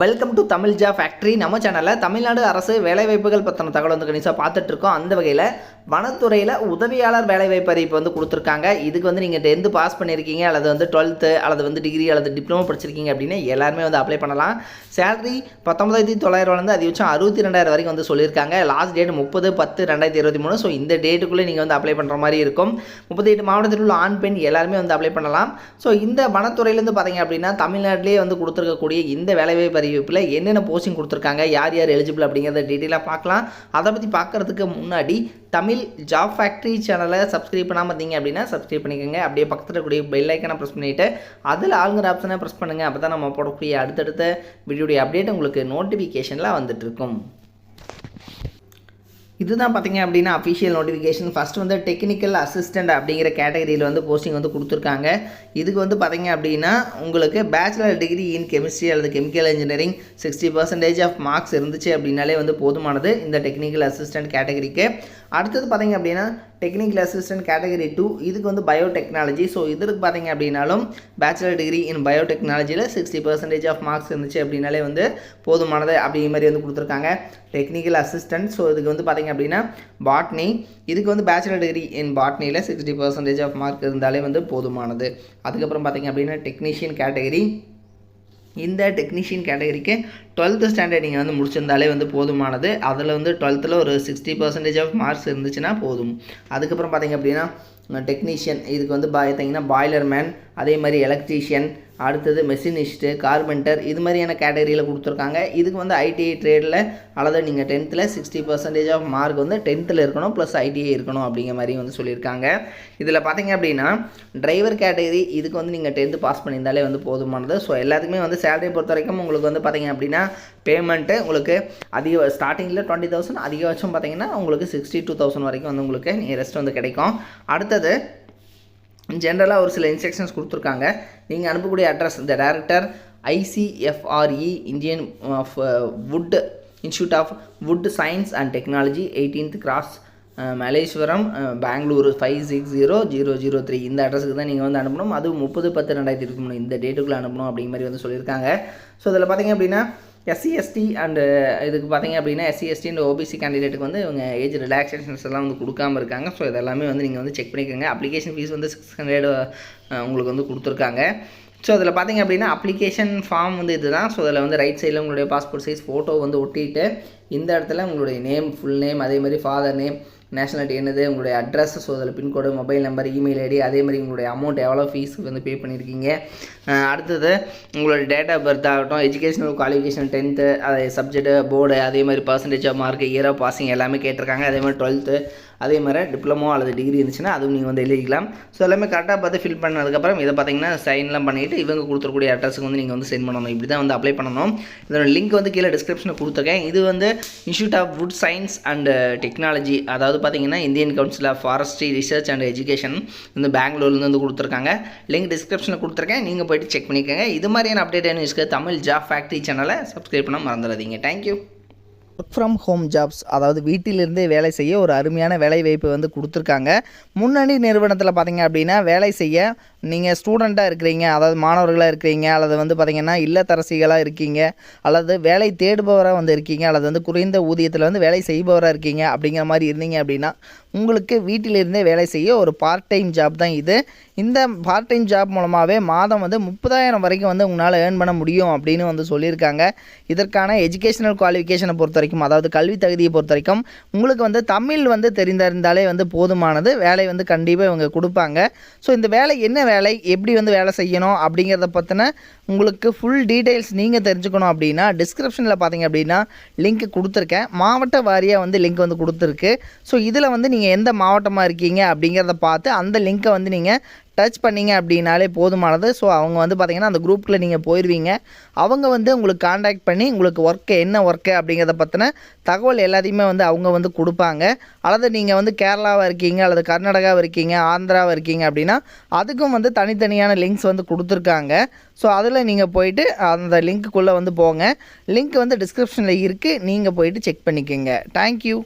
Welcome to Tamil ஜா factory. நம்ம சேனலில் தமிழ்நாடு அரசு வேலைவாய்ப்புகள் பற்றின தகவல் வந்து கணிசாக பார்த்துட்ருக்கோம். அந்த வகையில் வனத்துறையில் உதவியாளர் வேலைவாய்ப்பு அறிவிப்பு வந்து கொடுத்துருக்காங்க. இதுக்கு வந்து நீங்கள் 10th பாஸ் பண்ணியிருக்கீங்க அல்லது வந்து 12th அல்லது வந்து டிகிரி அல்லது டிப்ளமோ படிச்சிருக்கீங்க அப்படின்னு எல்லாருமே வந்து அப்ளை பண்ணலாம். சேலரி 19,900 அதிகபட்சம் 62,000 வரைக்கும் வந்து சொல்லியிருக்காங்க. Last date 30/10/2023. ஸோ இந்த டேட்டுக்குள்ளே நீங்கள் வந்து அப்ளை பண்ணுற மாதிரி இருக்கும். 38 மாவட்டத்தில் உள்ள ஆண் பெண் எல்லாருமே வந்து அப்ளை பண்ணலாம். ஸோ இந்த வனத்துறையிலேருந்து பார்த்தீங்க அப்படின்னா தமிழ்நாட்டிலே வந்து கொடுத்துருக்கக்கூடிய இந்த வேலைவாய்ப்பு அறிவிப்பில் என்னென்ன போஸ்டிங் கொடுத்துருக்காங்க, யார் யார் எலிஜிபிள் அப்படிங்கிறத டீட்டெயிலாக பார்க்கலாம். அதை பற்றி பார்க்குறதுக்கு முன்னாடி தமிழ் ஜாப் ஃபேக்ட்ரி சேனலை சப்ஸ்கிரைப் பண்ணாமல் இருந்தீங்க அப்படின்னா சப்ஸ்கிரைப் பண்ணிக்கோங்க. அப்படியே பக்கத்தில் கூடிய பெல் ஐக்கனை ப்ரெஸ் பண்ணிவிட்டு அதில் ஆளுங்கிற ஆப்ஷனை ப்ரெஸ் பண்ணுங்கள். அப்போ தான் நம்ம போடக்கூடிய அடுத்தடுத்த வீடியோடைய அப்டேட் உங்களுக்கு நோட்டிஃபிகேஷனில் வந்துட்டுருக்கும். இதுதான் பார்த்தீங்க அப்படின்னா அஃபிஷியல் நோட்டிஃபிகேஷன். ஃபஸ்ட்டு வந்து டெக்னிக்கல் அசிஸ்டண்ட் அப்படிங்கிற கேட்டகரியில் வந்து போஸ்டிங் வந்து கொடுத்துருக்காங்க. இதுக்கு வந்து பார்த்தீங்க அப்படின்னா உங்களுக்கு பேச்சுலர் டிகிரி இன் கெமிஸ்ட்ரி அல்லது கெமிக்கல் இன்ஜினியரிங் 60% ஆஃப் மார்க்ஸ் இருந்துச்சு அப்படின்னாலே வந்து போதுமானது இந்த டெக்னிக்கல் அசிஸ்டண்ட் கேட்டகரிக்கு. அடுத்தது பார்த்தீங்க அப்படின்னா டெக்னிக்கல் அசிஸ்டன்ட் கேட்டகரி 2, இதுக்கு வந்து பயோடெக்னாலஜி. ஸோ இதுக்கு பார்த்தீங்க அப்படின்னாலும் பேச்சுலர் டிகிரி இன் பயோடெக்னாலஜியில் 60% ஆஃப் மார்க்ஸ் இருந்துச்சு அப்படின்னாலே வந்து போதுமானது அப்படிங்கிற மாதிரி வந்து கொடுத்துருக்காங்க. டெக்னிக்கல் அசிஸ்டன்ட், ஸோ இதுக்கு வந்து பார்த்தீங்க அப்படின்னா பாட்னி, இதுக்கு வந்து பேச்சுலர் டிகிரி இன் பாட்னியில் 60% ஆஃப் மார்க் இருந்தாலே வந்து போதுமானது. அதுக்கப்புறம் பார்த்தீங்க அப்படின்னா டெக்னீஷியன் கேட்டகரி. இந்த டெக்னீஷியன் கேட்டகரிக்கு 12th ஸ்டாண்டர்ட் நீங்கள் வந்து முடிச்சிருந்தாலே வந்து போதுமானது. அதில் வந்து 12th ஒரு 60% ஆஃப் மார்க்ஸ் இருந்துச்சுன்னா போதும். அதுக்கப்புறம் பார்த்தீங்க அப்படின்னா டெக்னீஷியன், இதுக்கு வந்து பார்த்தீங்கன்னா பாய்லர் மேன், அதே மாதிரி எலக்ட்ரீஷியன், அடுத்தது மெஷினிஸ்ட்டு, கார்பெண்டர், இது மாதிரியான கேட்டகரியில் கொடுத்துருக்காங்க. இதுக்கு வந்து ஐடிஐ ட்ரேடில் அல்லது நீங்கள் 10th 60% ஆஃப் மார்க் வந்து 10th இருக்கணும் ப்ளஸ் ஐடிஐ இருக்கணும் அப்படிங்கிற மாதிரி வந்து சொல்லியிருக்காங்க. இதில் பார்த்தீங்க அப்படின்னா டிரைவர் கேட்டகரி, இதுக்கு வந்து நீங்கள் 10th பாஸ் பண்ணியிருந்தாலே வந்து போதுமானது. ஸோ எல்லாத்துக்குமே வந்து சேலரி பொறுத்த வரைக்கும் உங்களுக்கு வந்து பார்த்தீங்க அப்படின்னா பேமெண்ட்டு உங்களுக்கு ஸ்டார்டிங்கில் 20,000, அதிகபட்சம் பார்த்தீங்கன்னா உங்களுக்கு 62,000 வரைக்கும் வந்து உங்களுக்கு நியரஸ்ட் வந்து கிடைக்கும். அடுத்தது ஜென்ரலாக ஒரு சில இன்ஸ்ட்ரக்ஷன்ஸ் கொடுத்துருக்காங்க. நீங்கள் அனுப்பக்கூடிய அட்ரஸ் இந்த director ICFRE Indian of wood institute of wood science and technology 18th cross Malleswaram Bengaluru 560003 இந்த அட்ரஸுக்கு தான் நீங்கள் வந்து அனுப்பணும். அது 30/10/2023 இந்த டேட்டுக்குள்ளே அனுப்பணும் அப்படிங்கிற மாதிரி வந்து சொல்லியிருக்காங்க. ஸோ இதில் பார்த்தீங்க அப்படின்னா SC/ST அண்டு இதுக்கு பார்த்தீங்க அப்படின்னா SC/ST அண்ட் OBC கேண்டிடேட்டுக்கு வந்து இவங்க ஏஜ் ரிலாக்ஸேஷன்ஸ் எல்லாம் வந்து கொடுக்காமல் இருக்காங்க. ஸோ இதெல்லாமே வந்து நீங்கள் வந்து செக் பண்ணிக்கோங்க. அப்ளிகேஷன் ஃபீஸ் வந்து 600 உங்களுக்கு வந்து கொடுத்துருக்காங்க. ஸோ அதில் பார்த்தீங்க அப்படின்னா அப்ளிகேஷன் ஃபார்ம் வந்து இதுதான். ஸோ அதில் வந்து ரைட் சைடில் உங்களுடைய பாஸ்போர்ட் சைஸ் ஃபோட்டோ வந்து ஒட்டிட்டு இந்த இடத்துல உங்களுடைய நேம், ஃபுல் நேம், அதே மாதிரி ஃபாதர் நேம், நேஷனாலிட்டி என்னது, உங்களுடைய அட்ரஸ், ஸோ அதில் pincode, mobile number, email ID, அதே மாதிரி உங்களுடைய அமௌண்ட் எவ்வளோ ஃபீஸ் வந்து பே பண்ணியிருக்கீங்க, அடுத்தது உங்களோட டேட் ஆஃப் பர்த் ஆகட்டும், எஜுகேஷனல் குவாலிஃபிகேஷன் 10th, அது சப்ஜெக்ட்டு, போர்டு, அதே மாதிரி percentage of mark, year of passing எல்லாமே கேட்டிருக்காங்க. அதே மாதிரி 12th, அதே மாதிரி டிப்ளமோ அல்லது டிகிரி இருந்துச்சுன்னா அதுவும் நீங்கள் வந்து எழுதிக்கலாம். ஸோ எல்லாமே கரெக்டாக பார்த்து ஃபில் பண்ணதுக்கப்புறம் இதை பார்த்தீங்கன்னா சைன்லாம் பண்ணிவிட்டு இவங்க கொடுத்துருக்கூடிய அட்ரஸுக்கு வந்து நீங்கள் வந்து சென்ட் பண்ணணும். இப்படி தான் வந்து அப்ளை பண்ணணும். இதோட லிங்க் வந்து கீழே டிஸ்கிரிப்ஷனில் கொடுத்துருக்கேன். இது வந்து institute of wood science and technology, அதாவது பார்த்தீங்கன்னா Indian council of forestry research and education வந்து பெங்களூர்லேருந்து வந்து கொடுத்துருக்காங்க. லிங்க் டிஸ்கிரிப்ஷனில் கொடுத்துருக்கேன், நீங்கள் போய்ட்டு செக் பண்ணிக்கோங்க. இது மாதிரியான அப்டேட் நியூஸ்க்கு தமிழ் ஜாப் ஃபேக்ட்ரி சேனலை சப்ஸ்கிரைப் பண்ண மறந்துடாதீங்க. Thank you. Work from home jobs, அதாவது வீட்டிலிருந்தே வேலை செய்ய ஒரு அருமையான வேலை வாய்ப்பு வந்து கொடுத்துருக்காங்க. முன்னணி நிறுவனத்தில் பார்த்தீங்க அப்படின்னா வேலை செய்ய நீங்கள் ஸ்டூடெண்ட்டாக இருக்கிறீங்க, அதாவது மாணவர்களாக இருக்கிறீங்க, அல்லது வந்து பார்த்திங்கன்னா இல்லத்தரசிகளாக இருக்கீங்க, அல்லது வேலை தேடுபவராக வந்து இருக்கீங்க, அல்லது வந்து குறைந்த ஊதியத்தில் வந்து வேலை செய்பவராக இருக்கீங்க அப்படிங்கிற மாதிரி இருந்தீங்க அப்படின்னா உங்களுக்கு வீட்டிலிருந்தே வேலை செய்ய ஒரு பார்ட் டைம் ஜாப் தான் இது. இந்த பார்ட் டைம் ஜாப் மூலமாகவே மாதம் வந்து 30,000 வரைக்கும் வந்து உங்களால் ஏர்ன் பண்ண முடியும் அப்படின்னு வந்து சொல்லியிருக்காங்க. இதற்கான எஜுகேஷனல் குவாலிஃபிகேஷனை பொறுத்த வரைக்கும், அதாவது கல்வி தகுதியை பொறுத்த வரைக்கும் உங்களுக்கு வந்து தமிழ் வந்து தெரிந்திருந்தாலே வந்து போதுமானது. வேலை வந்து கண்டிப்பாக இவங்க கொடுப்பாங்க. ஸோ இந்த வேலை என்ன வேலை, எப்படி வந்து வேலை செய்யணும் அப்படிங்கிறத பற்றின உங்களுக்கு ஃபுல் டீட்டெயில்ஸ் நீங்கள் தெரிஞ்சுக்கணும் அப்படின்னா டிஸ்கிரிப்ஷனில் பார்த்தீங்க அப்படின்னா லிங்க் கொடுத்துருக்கேன். மாவட்ட வாரியாக வந்து லிங்க் வந்து கொடுத்துருக்கு. ஸோ இதில் வந்து நீங்கள் எந்த மாவட்டமாக இருக்கீங்க அப்படிங்கிறத பார்த்து அந்த லிங்க்கை வந்து நீங்கள் டச் பண்ணிங்க அப்படின்னாலே போதுமானது. ஸோ அவங்க வந்து பார்த்திங்கன்னா அந்த குரூப்பில் நீங்கள் போயிடுவீங்க. அவங்க வந்து உங்களுக்கு காண்டாக்ட் பண்ணி உங்களுக்கு ஒர்க்கு என்ன ஒர்க்கு அப்படிங்கிறத பற்றின தகவல் எல்லாத்தையுமே வந்து அவங்க வந்து கொடுப்பாங்க. அல்லது நீங்கள் வந்து கேரளாவாக இருக்கீங்க, அல்லது கர்நாடகாவில் இருக்கீங்க, ஆந்திராவில் இருக்கீங்க அப்படின்னா அதுக்கும் வந்து தனித்தனியான லிங்க்ஸ் வந்து கொடுத்துருக்காங்க. ஸோ அதில் நீங்கள் போயிட்டு அந்த லிங்க்குள்ளே வந்து போங்க. லிங்க் வந்து டிஸ்கிரிப்ஷனில் இருக்குது, நீங்கள் போயிட்டு செக் பண்ணிக்கோங்க. தேங்க்யூ.